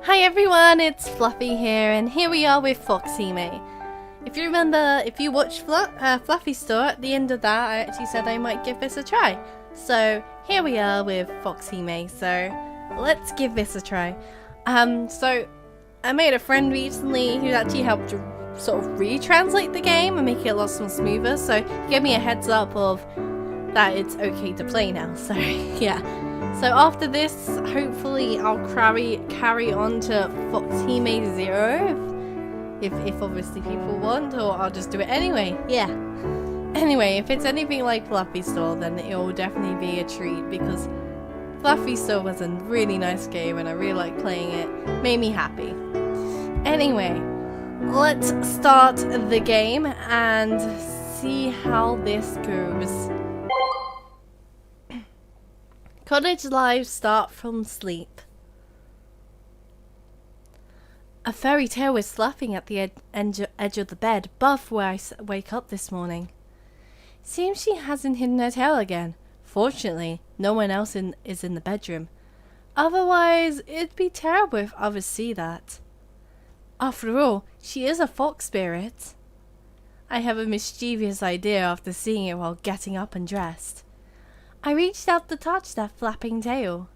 Hi everyone, it's Fluffy here, and here we are with hime. If you remember, if you watched Fluffy's store, at the end of that I actually said I might give this a try. So here we are with hime, so let's give this a try. So I made a friend recently who actually helped to sort of retranslate the game and make it a lot more smoother, so he gave me a heads up of that it's okay to play now, so yeah. So after this, hopefully I'll carry on to hime 0 if obviously people want, or I'll just do it anyway. Yeah. Anyway, if it's anything like Fluffy Store, then it will definitely be a treat, because Fluffy Store was a really nice game and I really liked playing it. Made me happy. Anyway, let's start the game and see how this goes. Cottage lives start from sleep. A fairy tale was flapping at the edge of the bed above where I wake up this morning. Seems she hasn't hidden her tail again. Fortunately, no one else is in the bedroom. Otherwise, it'd be terrible if others see that. After all, she is a fox spirit. I have a mischievous idea after seeing it while getting up and dressed. I reached out to touch that flapping tail.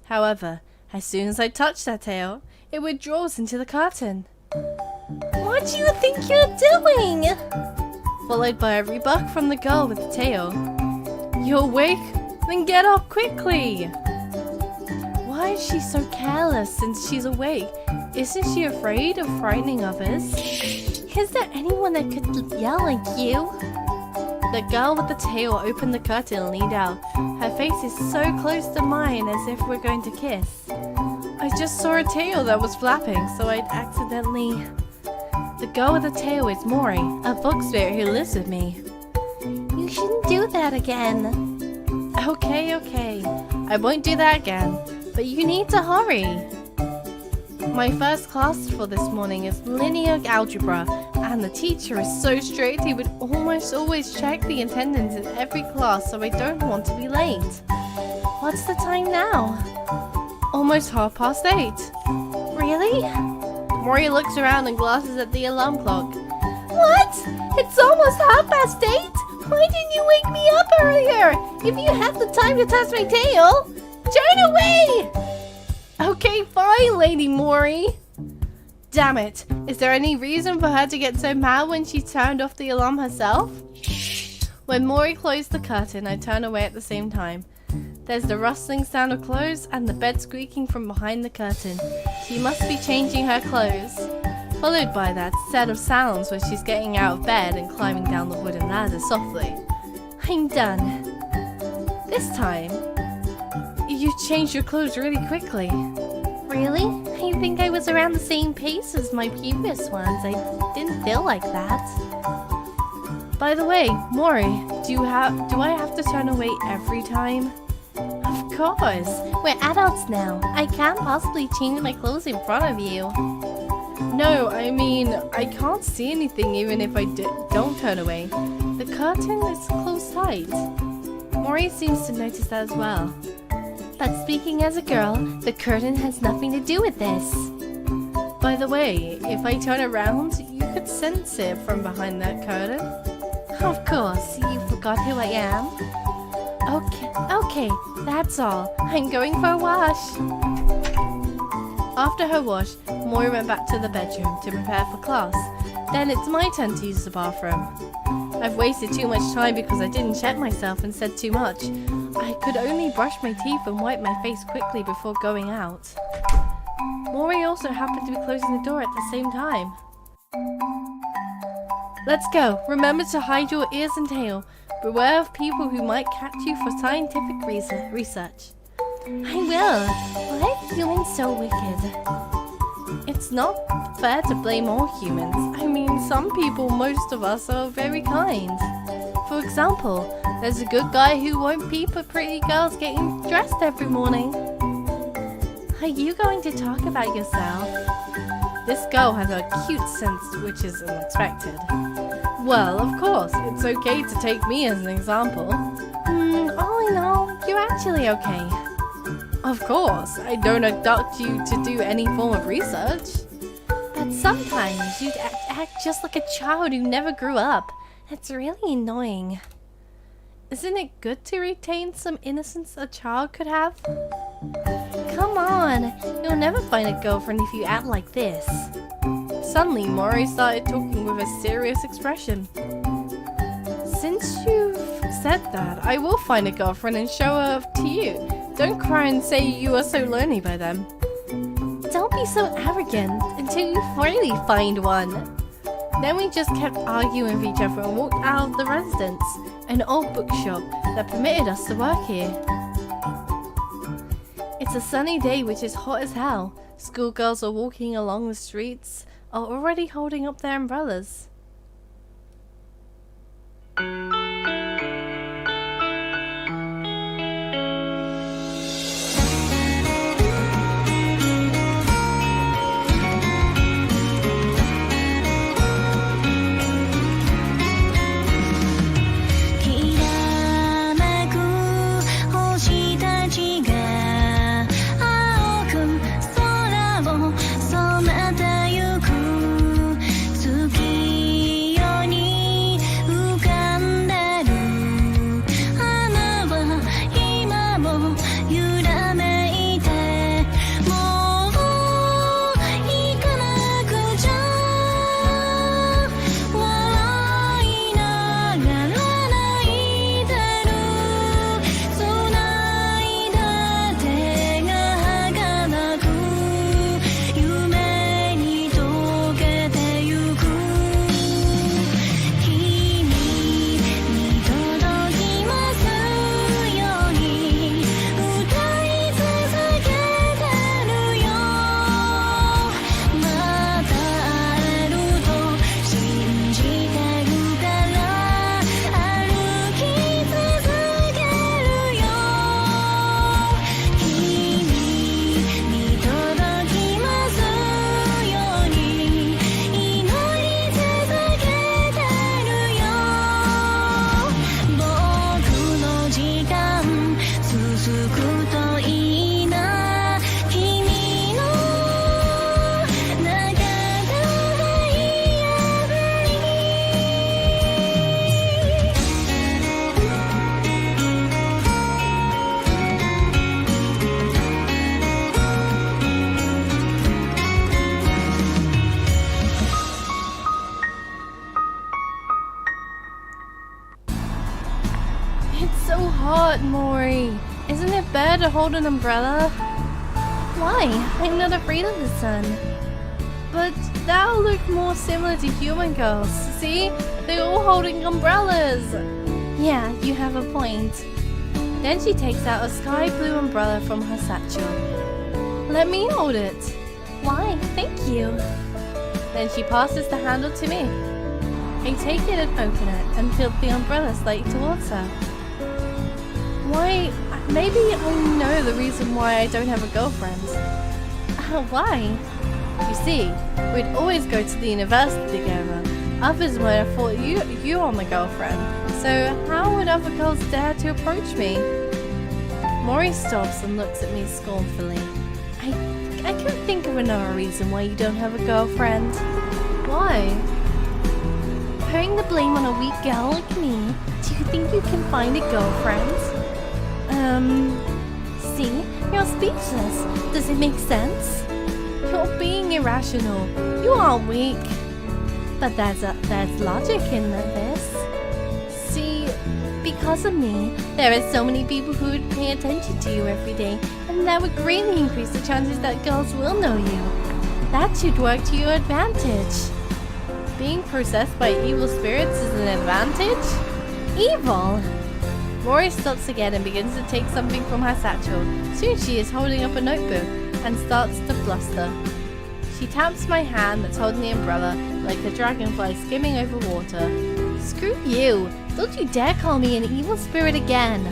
However, as soon as I touched that tail, it withdraws into the curtain. What do you think you're doing? Followed by a rebuff from the girl with the tail. You're awake? Then get up quickly! Why is she so careless since she's awake? Isn't she afraid of frightening others? Is there anyone that could yell like you? The girl with the tail opened the curtain and leaned out. Her face is so close to mine, as if we're going to kiss. I just saw a tail that was flapping, so I'd accidentally... The girl with the tail is Mori, a fox spirit who lives with me. You shouldn't do that again. Okay. I won't do that again, but you need to hurry. My first class for this morning is linear algebra, and the teacher is so strict he would almost always check the attendance in every class, so I don't want to be late. What's the time now? Almost 8:30. Really? Mori looks around and glances at the alarm clock. What? It's almost 8:30? Why didn't you wake me up earlier? If you had the time to touch my tail, turn away! Okay, fine, Lady Mori. Damn it. Is there any reason for her to get so mad when she turned off the alarm herself? When Mori closed the curtain, I turned away at the same time. There's the rustling sound of clothes and the bed squeaking from behind the curtain. She must be changing her clothes. Followed by that set of sounds where she's getting out of bed and climbing down the wooden ladder softly. I'm done. This time, you changed your clothes really quickly. Really? I think I was around the same pace as my previous ones. I didn't feel like that. By the way, Mori, do I have to turn away every time? Of course. We're adults now. I can't possibly change my clothes in front of you. No, I mean, I can't see anything even if I don't turn away. The curtain is closed tight. Mori seems to notice that as well. But speaking as a girl, the curtain has nothing to do with this. By the way, if I turn around, you could sense it from behind that curtain. Of course, you forgot who I am. Okay, that's all. I'm going for a wash. After her wash, Mori went back to the bedroom to prepare for class. Then it's my turn to use the bathroom. I've wasted too much time because I didn't check myself and said too much. I could only brush my teeth and wipe my face quickly before going out. Mori also happened to be closing the door at the same time. Let's go. Remember to hide your ears and tail. Beware of people who might catch you for scientific research. I will. Why are humans so wicked? It's not fair to blame all humans. I mean, some people, most of us, are very kind. For example, there's a good guy who won't peep at pretty girls getting dressed every morning. Are you going to talk about yourself? This girl has a cute sense, which is unexpected. Well, of course, it's okay to take me as an example. All in all, you're actually okay. Of course, I don't abduct you to do any form of research. But sometimes you act just like a child who never grew up. It's really annoying. Isn't it good to retain some innocence a child could have? Come on, you'll never find a girlfriend if you act like this. Suddenly, Mori started talking with a serious expression. Since you've said that, I will find a girlfriend and show her to you. Don't cry and say you are so lonely by them. Don't be so arrogant until you finally find one. Then we just kept arguing with each other and walked out of the residence, an old bookshop that permitted us to work here. It's a sunny day which is hot as hell. Schoolgirls are walking along the streets, are already holding up their umbrellas. It's so hot, Mori. Isn't it better to hold an umbrella? Why? I'm not afraid of the sun. But that'll look more similar to human girls. See? They're all holding umbrellas. Yeah, you have a point. Then she takes out a sky blue umbrella from her satchel. Let me hold it. Why? Thank you. Then she passes the handle to me. I take it and open it and tilt the umbrella slightly towards her. Why? Maybe I know the reason why I don't have a girlfriend. Why? You see, we'd always go to the university together. Others might have thought you are my girlfriend. So how would other girls dare to approach me? Mori stops and looks at me scornfully. I can't think of another reason why you don't have a girlfriend. Why? Putting the blame on a weak girl like me, do you think you can find a girlfriend? See? You're speechless. Does it make sense? You're being irrational. You are weak. But there's logic in this. See, because of me, there are so many people who would pay attention to you every day, and that would greatly increase the chances that girls will know you. That should work to your advantage. Being possessed by evil spirits is an advantage? Evil! Mori stops again and begins to take something from her satchel. Soon she is holding up a notebook and starts to bluster. She taps my hand that's holding the umbrella like a dragonfly skimming over water. Screw you! Don't you dare call me an evil spirit again!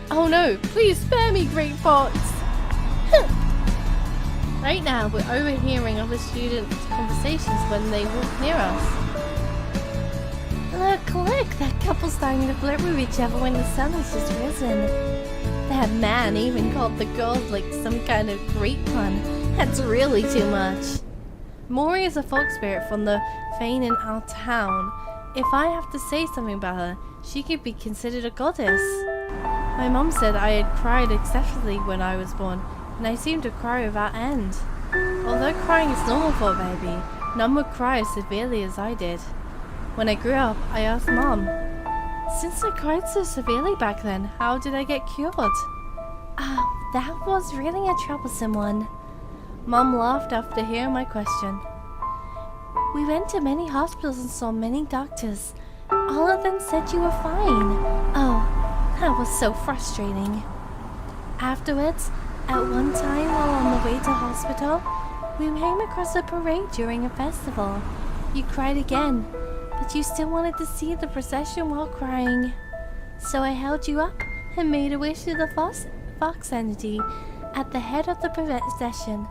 Oh no, please spare me, Great Fox! Right now we're overhearing other students' conversations when they walk near us. Look, that couple's starting to flirt with each other when the sun has just risen. That man even called the girls like some kind of great pun. That's really too much. Mori is a folk spirit from the Fane in our town. If I have to say something about her, she could be considered a goddess. My mom said I had cried excessively when I was born, and I seemed to cry without end. Although crying is normal for a baby, none would cry as severely as I did. When I grew up, I asked Mom, since I cried so severely back then, how did I get cured? That was really a troublesome one. Mom laughed after hearing my question. We went to many hospitals and saw many doctors. All of them said you were fine. Oh, that was so frustrating. Afterwards, at one time while on the way to hospital, we came across a parade during a festival. You cried again, but you still wanted to see the procession while crying. So I held you up and made a wish to the fox entity at the head of the procession.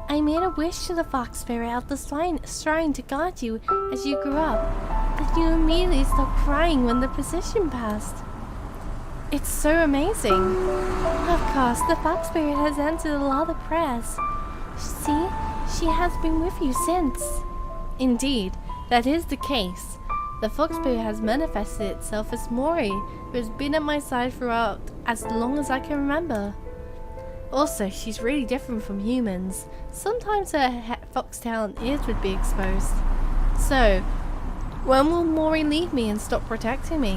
I made a wish to the fox spirit at the shrine to guard you as you grew up, but you immediately stopped crying when the procession passed. It's so amazing. Of course, the fox spirit has answered a lot of prayers. See, she has been with you since. Indeed, that is the case. The fox spirit has manifested itself as Mori, who has been at my side throughout as long as I can remember. Also, she's really different from humans. Sometimes her foxtail and ears would be exposed. So, when will Mori leave me and stop protecting me?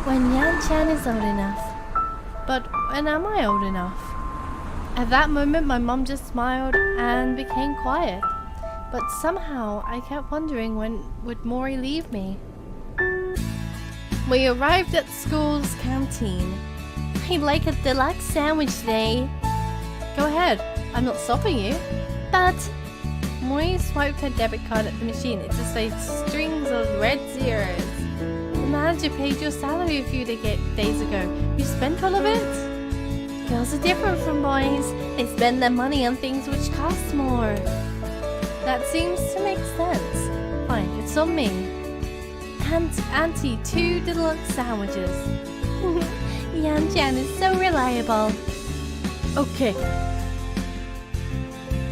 When Yan-chan is old enough. But when am I old enough? At that moment, my mom just smiled and became quiet. But somehow, I kept wondering when would Mori leave me. We arrived at school's canteen. I'd like a deluxe sandwich today. Go ahead, I'm not stopping you. But Mori swiped her debit card at the machine. It displayed strings of red zeros. The manager paid your salary a few days ago. You spent all of it? Girls are different from boys. They spend their money on things which cost more. That seems to make sense. Fine, it's on me. And Auntie, 2 deluxe sandwiches. Yan-chan is so reliable. Okay.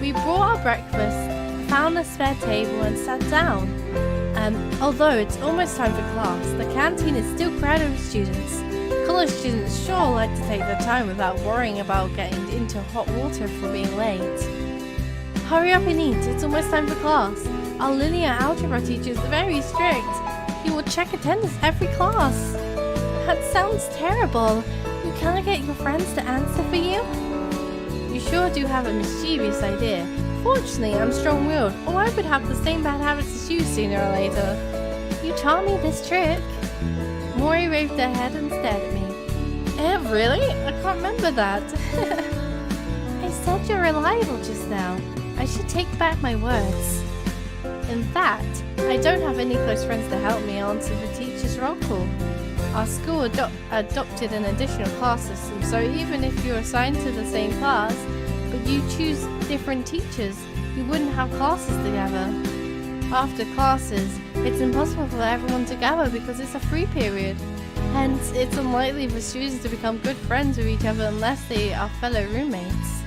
We brought our breakfast, found a spare table and sat down. Although it's almost time for class, the canteen is still crowded with students. College students sure like to take their time without worrying about getting into hot water for being late. Hurry up and eat, it's almost time for class. Our linear algebra teacher is very strict. He will check attendance every class. That sounds terrible. You can't get your friends to answer for you? You sure do have a mischievous idea. Fortunately, I'm strong-willed, or I would have the same bad habits as you sooner or later. You taught me this trick. Mori waved her head and stared at me. Really? I can't remember that. I said you're reliable just now. I should take back my words. In fact, I don't have any close friends to help me answer the teacher's roll call. Our school adopted an additional class system, so even if you're assigned to the same class, but you choose different teachers, you wouldn't have classes together. After classes, it's impossible for everyone to gather because it's a free period. Hence, it's unlikely for students to become good friends with each other unless they are fellow roommates.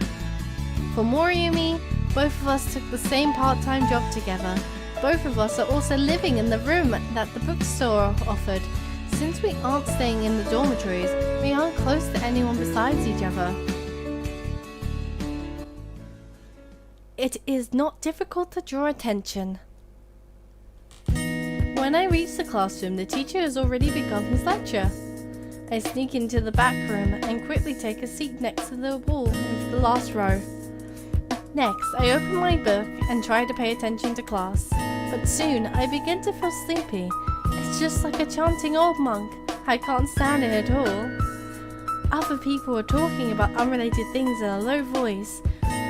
For Mori and me, both of us took the same part-time job together. Both of us are also living in the room that the bookstore offered. Since we aren't staying in the dormitories, we aren't close to anyone besides each other. It is not difficult to draw attention. When I reach the classroom, the teacher has already begun his lecture. I sneak into the back room and quickly take a seat next to the wall in the last row. Next, I open my book and try to pay attention to class, but soon I begin to feel sleepy. It's just like a chanting old monk. I can't stand it at all. Other people are talking about unrelated things in a low voice.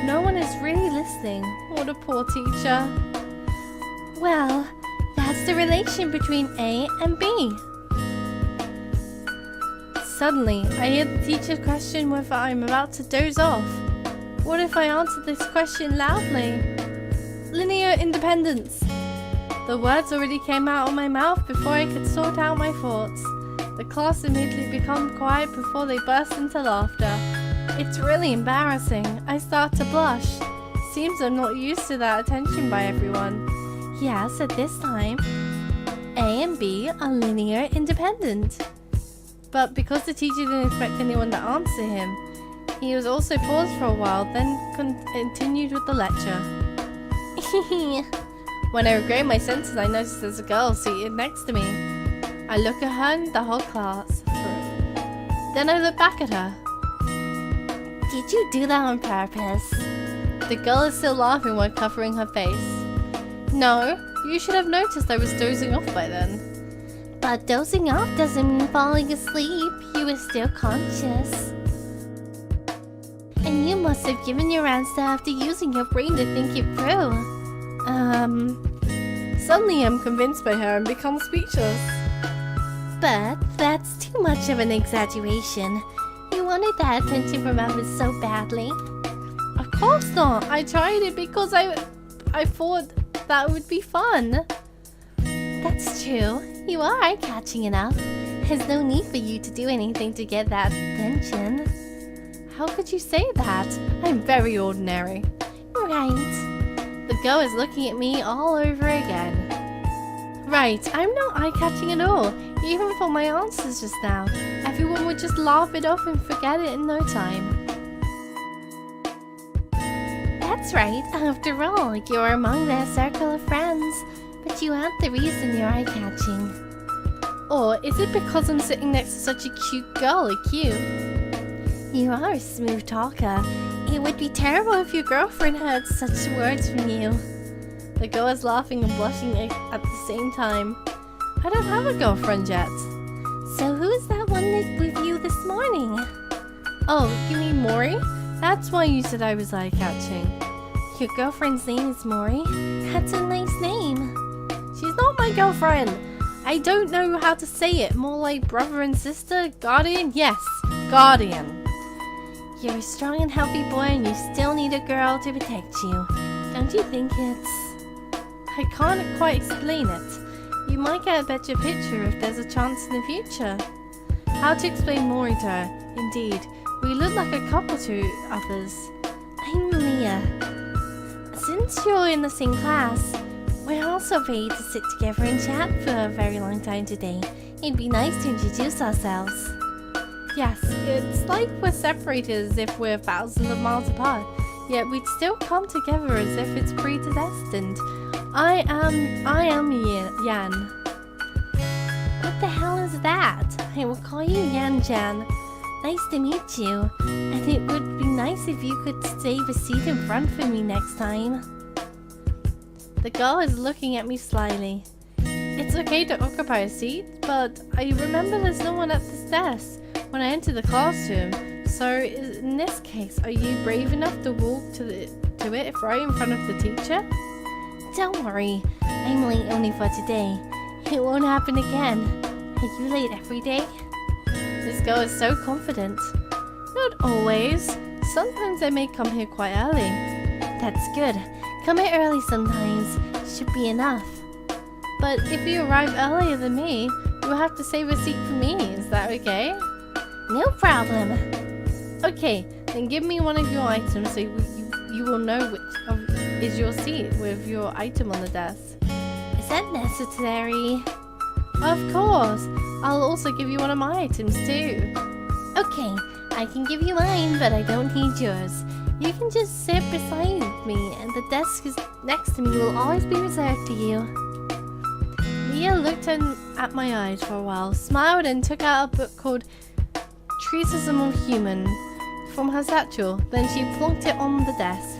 No one is really listening. What a poor teacher. Well, that's the relation between A and B. Suddenly, I hear the teacher question whether I'm about to doze off. What if I answer this question loudly? Linear independence. The words already came out of my mouth before I could sort out my thoughts. The class immediately became quiet before they burst into laughter. It's really embarrassing. I start to blush. Seems I'm not used to that attention by everyone. Yes, at this time, A and B are linear independent. But because the teacher didn't expect anyone to answer him, he was also paused for a while, then continued with the lecture. When I regained my senses, I noticed there's a girl seated next to me. I look at her and the whole class through. Then I look back at her. Did you do that on purpose? The girl is still laughing while covering her face. No, you should have noticed I was dozing off by then. But dozing off doesn't mean falling asleep. You were still conscious. And you must have given your answer after using your brain to think it through. Suddenly I'm convinced by her and become speechless. But that's too much of an exaggeration. You wanted that attention from others so badly. Of course not. I tried it because I thought that would be fun. That's true. You are eye-catching enough. There's no need for you to do anything to get that attention. How could you say that? I'm very ordinary. Right. The girl is looking at me all over again. Right, I'm not eye-catching at all. Even for my answers just now. Everyone would just laugh it off and forget it in no time. That's right. After all, you're among their circle of friends. But you aren't the reason you're eye-catching. Or is it because I'm sitting next to such a cute girl like you? You are a smooth talker. It would be terrible if your girlfriend heard such words from you. The girl is laughing and blushing at the same time. I don't have a girlfriend yet. So who is that one with you this morning? Oh, you mean Mori? That's why you said I was eye-catching. Your girlfriend's name is Mori? That's a nice name. She's not my girlfriend. I don't know how to say it. More like brother and sister? Guardian? Yes, guardian. You're a strong and healthy boy and you still need a girl to protect you. Don't you think I can't quite explain it. You might get a better picture if there's a chance in the future. How to explain Mori to her? Indeed, we look like a couple to others. I'm Leah. Since you're in the same class, we're also ready to sit together and chat for a very long time today. It'd be nice to introduce ourselves. Yes, it's like we're separated as if we're thousands of miles apart, yet we'd still come together as if it's predestined. I am Yan. What the hell is that? I will call you Yan-Jan. Nice to meet you, and it would be nice if you could save a seat in front for me next time. The girl is looking at me slyly. It's okay to occupy a seat, but I remember there's no one at this desk when I entered the classroom. So in this case, are you brave enough to walk to it right in front of the teacher? Don't worry, I'm late only for today. It won't happen again. Are you late every day? This girl is so confident. Not always. Sometimes I may come here quite early. That's good. Come here early sometimes. Should be enough. But if you arrive earlier than me, you'll have to save a seat for me. Is that okay? No problem. Okay, then give me one of your items so you will know which is your seat with your item on the desk. Is that necessary? Of course. I'll also give you one of my items too. Okay, I can give you mine, but I don't need yours. You can just sit beside me, and the desk is next to me will always be reserved to you. Leah looked at my eyes for a while, smiled, and took out a book called Treatise on Human from her satchel. Then she plunked it on the desk.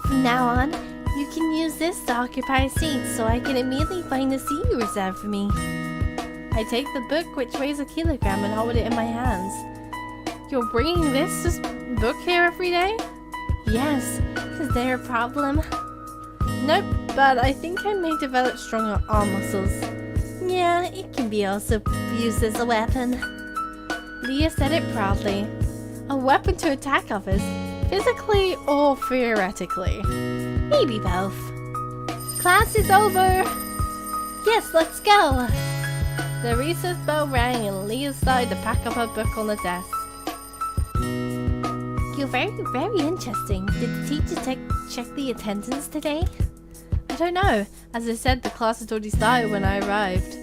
From now on, you can use this to occupy a seat, so I can immediately find the seat you reserved for me. I take the book, which weighs 1 kilogram, and hold it in my hands. You're bringing this book here every day? Yes. Is there a problem? Nope, but I think I may develop stronger arm muscles. Yeah, it can be also used as a weapon. Leah said it proudly. A weapon to attack others, physically or theoretically? Maybe both. Class is over! Yes, let's go! The recess bell rang and Leah started to pack up her book on the desk. You're very interesting. Did the teacher check the attendance today? I don't know. As I said, the class had already started when I arrived.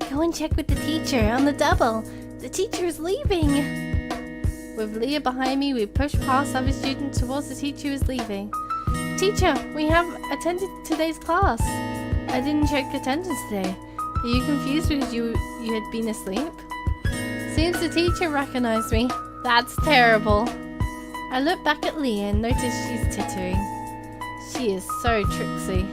Go and check with the teacher on the double. The teacher is leaving. With Leah behind me, we pushed past other students towards the teacher who was leaving. Teacher, we have attended today's class. I didn't check attendance today. Are you confused because you had been asleep? Seems the teacher recognized me. That's terrible. I looked back at Leah and noticed she's tittering. She is so tricksy.